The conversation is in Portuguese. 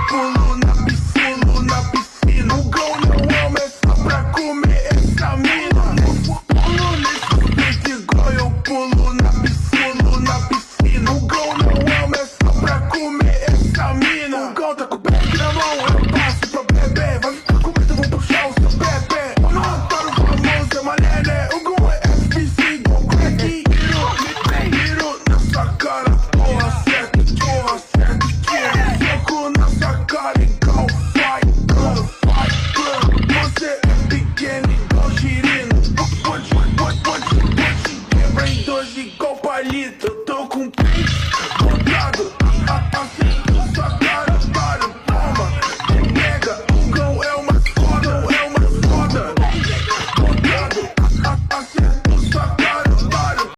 pulo na piscina. O gol não é só pra comer essa mina. Pulo nesse pique igual eu pulo na piscina. O gol não é só pra comer essa mina. O gol tá com o back na mão, eu passo pra bebê. Vai ficar com medo, vou puxar o seu bebê. O notório famoso é malé. O gol é FBC igual crack. Tiro na sua cara, porra certo, soco na sua cara igual Fight Club. Você é pequeno igual girino. Quebra em dois igual palito.